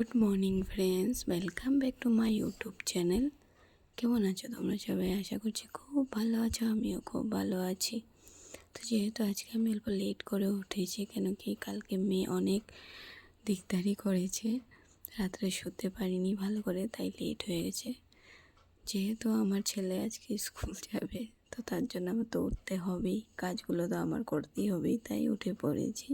Good morning friends, welcome back to my YouTube channel. কেমন আছো তোমরা সবাই? আশা করছি খুব ভালো আছো, আমিও খুব ভালো আছি। তো যেহেতু আজকে আমি অল্প লেট করে উঠেছি, কেন কি কালকে মেয়ে অনেক দিকদারি করেছে, রাত্রে শুতে পারিনি ভালো করে, তাই লেট হয়ে গেছে। যেহেতু আমার ছেলে আজকে স্কুল যাবে, তো তার জন্য আমার তো উঠতে হবেই, কাজগুলো তো আমার করতেই হবেই, তাই উঠে পড়েছি।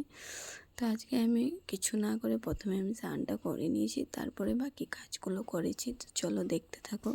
তো আজকে আমি কিছু না করে প্রথমে আমি স্নানটা করে নিয়েছি, তারপরে বাকি কাজগুলো করেছি। তো চলো দেখতে থাকো।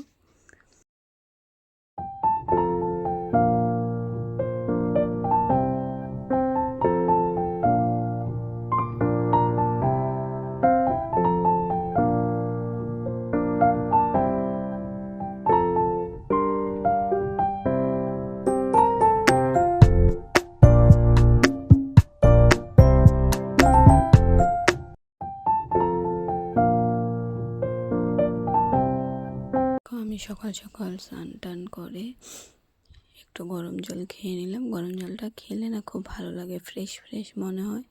আমি সকাল সকাল স্নান টান করে একটু গরম জল খেয়ে নিলাম। গরম জলটা খেলে না খুব ভালো লাগে, ফ্রেশ ফ্রেশ মনে হয়।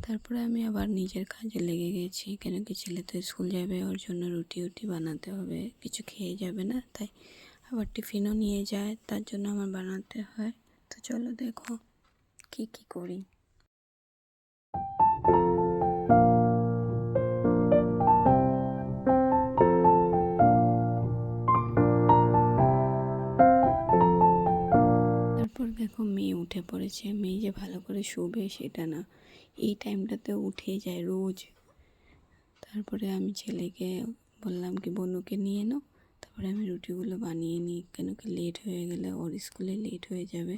তারপরে আমি আবার নিজের কাজে লেগে গেছি, কেন কি ছেলে তো স্কুল যাবে, ওর জন্য রুটি বানাতে হবে, কিছু খেয়ে যাবে না, তাই আবার টিফিনও নিয়ে যায়, তার জন্য আমার বানাতে হয়। তো চলো দেখো কি করি। তারপর দেখো মেয়ে উঠে পড়েছে। মেয়ে যে ভালো করে শুবে সেটা না, এই টাইমটাতে উঠে যায় রোজ। তারপরে আমি ছেলেকে বললাম কি বনুকে নিয়ে নাও, তারপরে আমি রুটিগুলো বানিয়ে নিই, কেন কি লেট হয়ে গেলে ওর স্কুলে লেট হয়ে যাবে,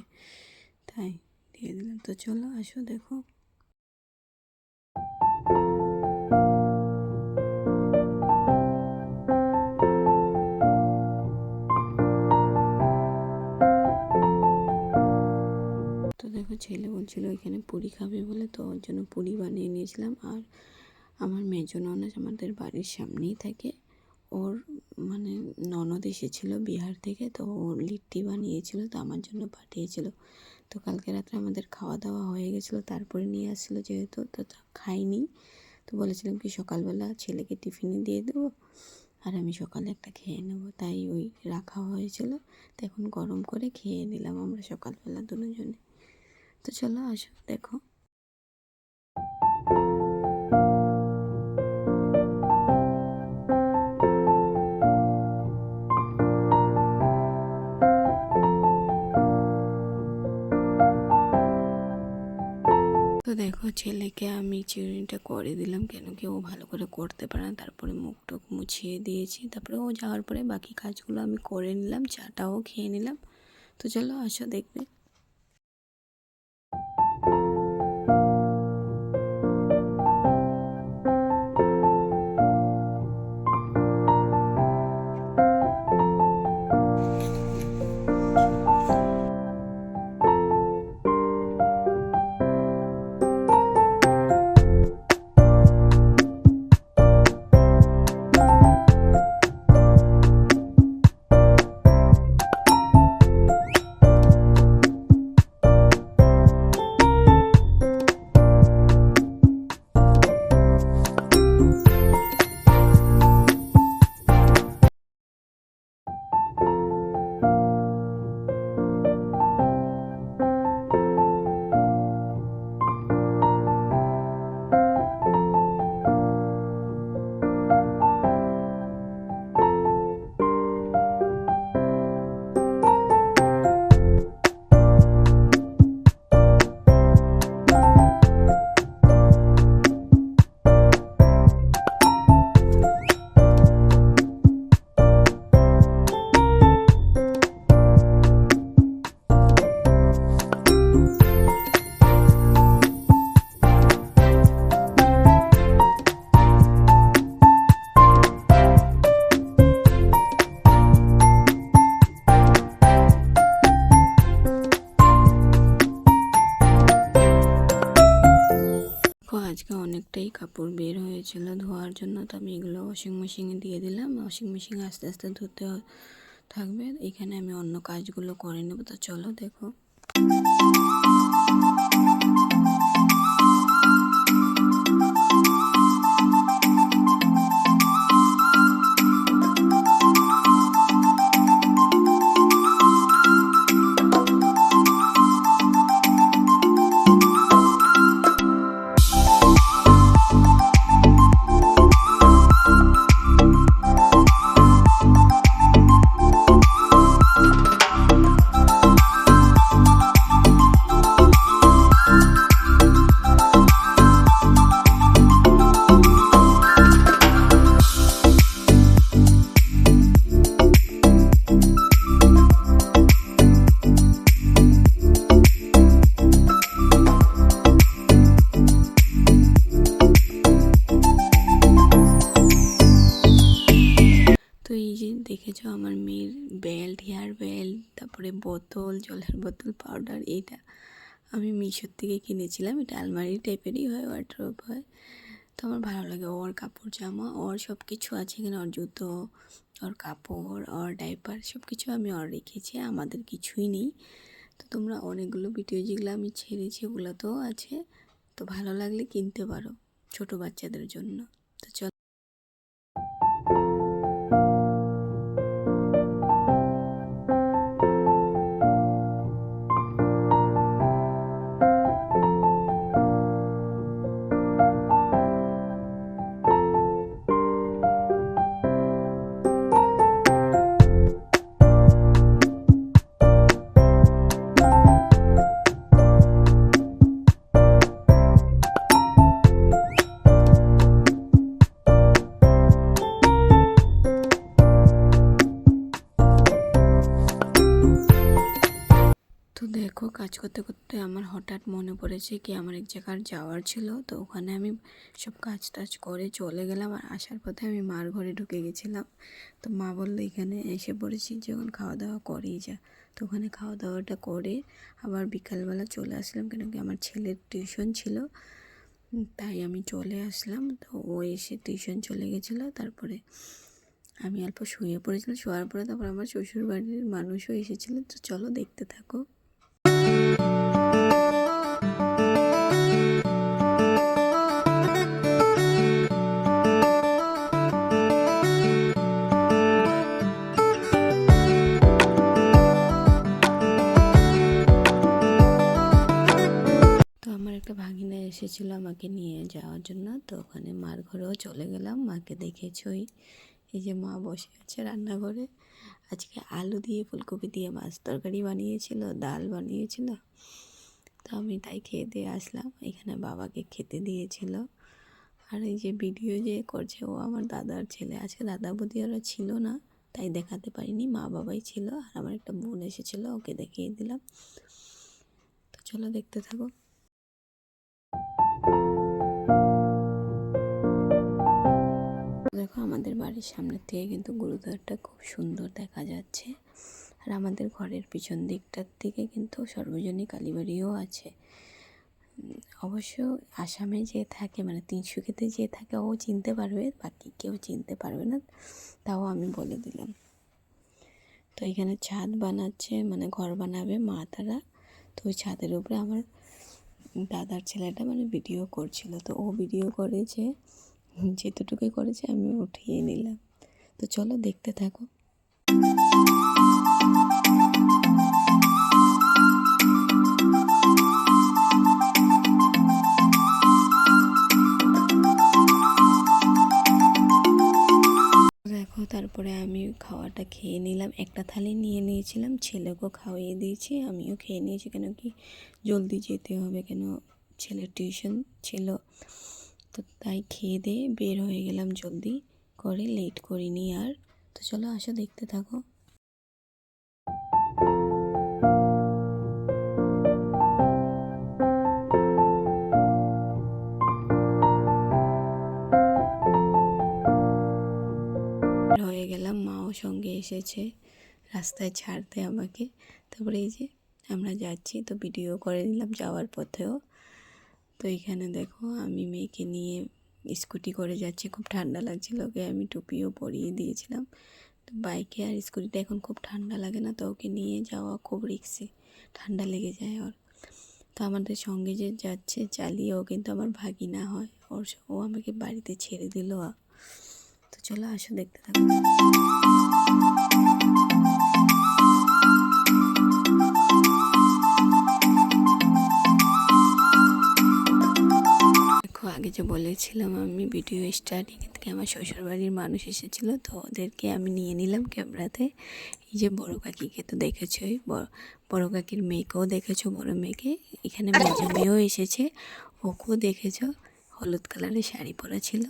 তাই দিয়ে দিলাম। তো চলো আসো দেখো। তো দেখো ছেলে বলছিল এখানে পুরি খাবে বলে, তো ওর জন্য পুরি বানিয়ে নিয়েছিলাম। আর আমার মেজো ননদ আমাদের বাড়ির সামনেই থাকে, ওর মানে ননদ এসেছিল বিহার থেকে, তো ওর লিট্টি বানিয়েছিল, তো আমার জন্য পাঠিয়েছিল। তো কালকে রাত্রে আমাদের খাওয়া দাওয়া হয়ে গেছিলো, তারপরে নিয়ে আসছিলো, যেহেতু তো খাইনি। তো বলেছিলাম কি সকালবেলা ছেলেকে টিফিনে দিয়ে দেবো, আর আমি সকালে একটা খেয়ে নেবো, তাই ওই রাখা হয়েছিল। তো এখন গরম করে খেয়ে নিলাম আমরা সকালবেলা দুজনে। তো চলো আসো দেখো। তো দেখো ছেলেকে আমি চিরুনিটা করে দিলাম, কেন কি ও ভালো করে করতে পারে না। তারপরে মুখ টুক মুছিয়ে দিয়েছি, তারপরে ও যাওয়ার পরে বাকি কাজগুলো আমি করে নিলাম, চাটাও খেয়ে নিলাম। তো চলো আসো দেখবে। আজকে অনেকটাই কাপড় বের হয়েছিল ধোয়ার জন্য, তো আমি এগুলো ওয়াশিং মেশিনে দিয়ে দিলাম। ওয়াশিং মেশিনে আস্তে আস্তে ধুতে থাকবে, এখানে আমি অন্য কাজগুলো করে নেব। তো চলো দেখো। দেখেছো আমার মেয়ের বেল্ট, হেয়ার বেল্ট, তারপরে বোতল, জলের বোতল, পাউডার, এইটা আমি মিশোর থেকে কিনেছিলাম। এটা আলমারি টাইপেরই হয়, ওয়ার্ড্রোব হয়। তো আমার ভালো লাগে। ওর কাপড় জামা, ওর সব কিছু আছে এখানে, ওর জুতো, ওর কাপড়, ওর ডাইপার, সব কিছু আমি ওর রেখেছি। আমাদের কিছুই নেই। তো তোমরা অনেকগুলো ভিডিও যেগুলো আমি ছেড়েছি ওগুলোতেও আছে। তো ভালো লাগলে কিনতে পারো ছোট বাচ্চাদের জন্য। তো চলো। তো দেখো, কাজ করতে করতে আমার হঠাৎ মনে পড়েছে কি আমার এক জায়গার যাওয়ার ছিল। তো ওখানে আমি সব কাজ টাজ করে চলে গেলাম, আর আসার পথে আমি মার ঘরে ঢুকে গেছিলাম। তো মা বললো এখানে এসে পড়েছি, যখন খাওয়া দাওয়া করেই যা। তো ওখানে খাওয়া দাওয়াটা করে আবার বিকালবেলা চলে আসলাম, কেন কি আমার ছেলের টিউশন ছিল, তাই আমি চলে আসলাম। তো ও এসে টিউশন চলে গেছিলো, তারপরে আমি অল্প শুয়ে পড়েছিলাম। শোয়ার পরে তারপর আমার শ্বশুরবাড়ির মানুষও এসেছিলো। তো চলো দেখতে থাকো। তো আমার একটা ভাগিনা এসেছিলো আমাকে নিয়ে যাওয়ার জন্য। তো ওখানে মার ঘরেও চলে গেলাম। মাকে দেখেছই, এই যে মা বসে আছে রান্নাঘরে। আজকে আলু দিয়ে ফুলকপি দিয়ে মাছ তরকারি বানিয়েছিল, ডাল বানিয়েছিল। তো আমি তাই খেয়ে দিয়ে আসলাম। এখানে বাবাকে খেতে দিয়েছিল। আর এই যে ভিডিও যে করছে ও আমার দাদার ছেলে। আজকে দাদা বৌদি ওরা ছিল না, তাই দেখাতে পারিনি। মা বাবাই ছিল, আর আমার একটা বোন এসেছিলো, ওকে দেখিয়ে দিলাম। তো চলো দেখতে থাকো। দেখো, আমাদের বাড়ির সামনের থেকে কিন্তু গুরুদ্বারটা খুব সুন্দর দেখা যাচ্ছে। আর আমাদের ঘরের পিছন দিকটার দিকে কিন্তু সর্বজনীন কালীবাড়িও আছে। অবশ্য আসামে যে থাকে, মানে তিনসুকিয়াতে যে থাকে ও চিনতে পারবে, বাকি কেউ চিনতে পারবে না, তাও আমি বলে দিলাম। তো এখানে ছাদ বানাচ্ছে, মানে ঘর বানাবে মা তারা। তো ওই ছাদের উপরে আমার দাদার ছেলেটা মানে ভিডিও করছিল। তো ও ভিডিও করেছে, যেতটুকুই করেছে আমি উঠিয়ে নিলাম। তো চলো দেখতে থাকো। দেখো, তারপরে আমি খাওয়াটা খেয়ে নিলাম। একটা থালি নিয়ে নিয়েছিলাম, ছেলেকেও খাওয়িয়ে দিয়েছি, আমিও খেয়ে নিয়েছি। কেন কি জলদি যেতে হবে, কেন ছেলের টিউশন ছিল। তো তাই খেয়ে দিয়ে বের হয়ে গেলাম জলদি করে, লেট করিনি আর। তো চলো আসো দেখতে থাকো। হয়ে গেলাম, মাও সঙ্গে এসেছে রাস্তায় ছাড়তে আমাকে। তারপরে এই যে আমরা যাচ্ছি, তো ভিডিও করে নিলাম যাওয়ার পথেও। তো এখানে দেখো আমি মেয়েকে নিয়ে স্কুটি করে যাচ্ছি। খুব ঠান্ডা লাগছিল, ওকে আমি টুপিও পরিয়ে দিয়েছিলাম। তো বাইকে আর স্কুটিটা এখন খুব ঠান্ডা লাগে না, তো ওকে নিয়ে যাওয়া খুব রিস্কি, ঠান্ডা লেগে যায় ওর। তো আমাদের সঙ্গে যে যাচ্ছে চালিয়ে, ও কিন্তু আমার ভাগিনা হয়। ও আমাকে বাড়িতে ছেড়ে দিল। তো চলো আসো দেখতে থাকো। আগে যে বলেছিলাম আমি ভিডিও স্টার্টিং থেকে আমার শ্বশুরবাড়ির মানুষ এসেছিলো, তো ওদেরকে আমি নিয়ে নিলাম ক্যামেরাতে। এই যে বড় কাকিকে তো দেখেছোই, বড় কাকির মেয়েকেও দেখেছো, বড় মেয়েকে। এখানে মেজো মেয়েও এসেছে, ওকেও দেখেছো, হলুদ কালারের শাড়ি পরা ছিল।